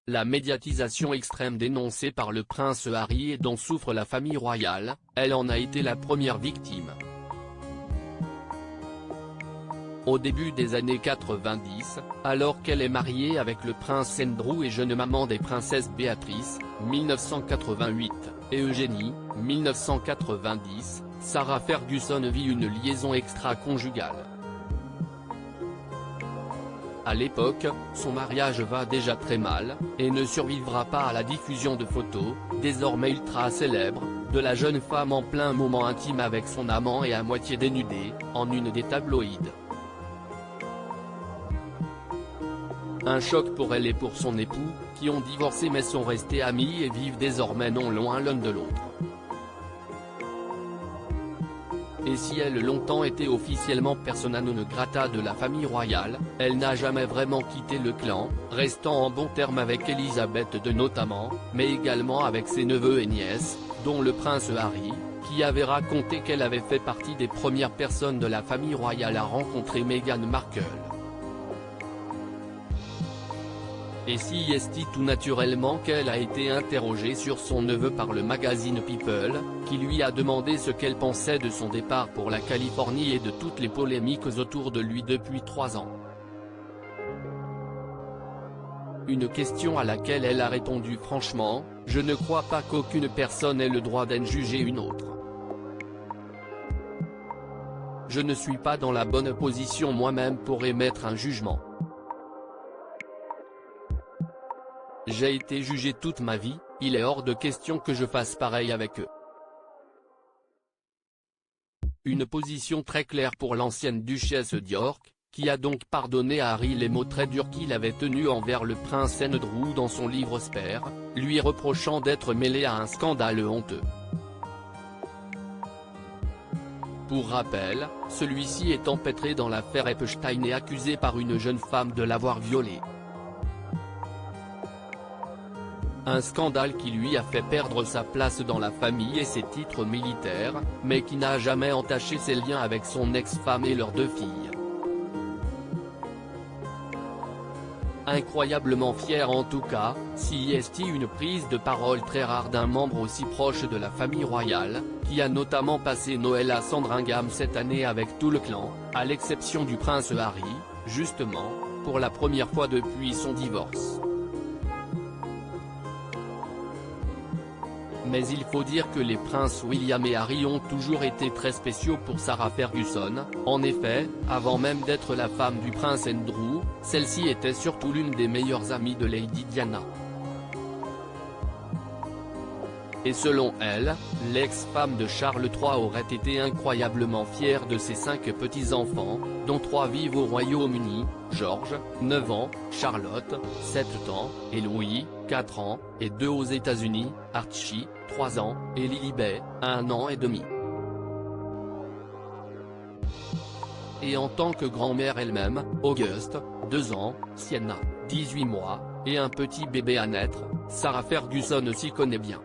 La médiatisation extrême dénoncée par le prince Harry et dont souffre la famille royale, elle en a été la première victime. Au début des années 90, alors qu'elle est mariée avec le prince Andrew et jeune maman des princesses Béatrice, 1988, et Eugénie, 1990, Sarah Ferguson vit une liaison extra-conjugale. À l'époque, son mariage va déjà très mal, et ne survivra pas à la diffusion de photos, désormais ultra célèbres, de la jeune femme en plein moment intime avec son amant et à moitié dénudée, en une des tabloïds. Un choc pour elle et pour son époux, qui ont divorcé mais sont restés amis et vivent désormais non loin l'un de l'autre. Et si elle a longtemps été officiellement persona non grata de la famille royale, elle n'a jamais vraiment quitté le clan, restant en bons termes avec Elisabeth II notamment, mais également avec ses neveux et nièces, dont le prince Harry, qui avait raconté qu'elle avait fait partie des premières personnes de la famille royale à rencontrer Meghan Markle. Et si est tout naturellement qu'elle a été interrogée sur son neveu par le magazine People, qui lui a demandé ce qu'elle pensait de son départ pour la Californie et de toutes les polémiques autour de lui depuis 3 ans. Une question à laquelle elle a répondu franchement, « Je ne crois pas qu'aucune personne ait le droit d'en juger une autre. Je ne suis pas dans la bonne position moi-même pour émettre un jugement. J'ai été jugé toute ma vie, il est hors de question que je fasse pareil avec eux. » Une position très claire pour l'ancienne duchesse d'York, qui a donc pardonné à Harry les mots très durs qu'il avait tenus envers le prince Andrew dans son livre Spare, lui reprochant d'être mêlé à un scandale honteux. Pour rappel, celui-ci est empêtré dans l'affaire Epstein et accusé par une jeune femme de l'avoir violé. Un scandale qui lui a fait perdre sa place dans la famille et ses titres militaires, mais qui n'a jamais entaché ses liens avec son ex-femme et leurs 2 filles. Incroyablement fier en tout cas, si est une prise de parole très rare d'un membre aussi proche de la famille royale, qui a notamment passé Noël à Sandringham cette année avec tout le clan, à l'exception du prince Harry, justement, pour la première fois depuis son divorce. Mais il faut dire que les princes William et Harry ont toujours été très spéciaux pour Sarah Ferguson, en effet, avant même d'être la femme du prince Andrew, celle-ci était surtout l'une des meilleures amies de Lady Diana. Et selon elle, l'ex-femme de Charles III aurait été incroyablement fière de ses 5 petits-enfants, dont 3 vivent au Royaume-Uni, George, 9 ans, Charlotte, 7 ans, et Louis, 4 ans, et 2 aux États-Unis, Archie, 3 ans, et Lilibet, 1 an et demi. Et en tant que grand-mère elle-même, Auguste, 2 ans, Sienna, 18 mois, et un petit bébé à naître, Sarah Ferguson s'y connaît bien.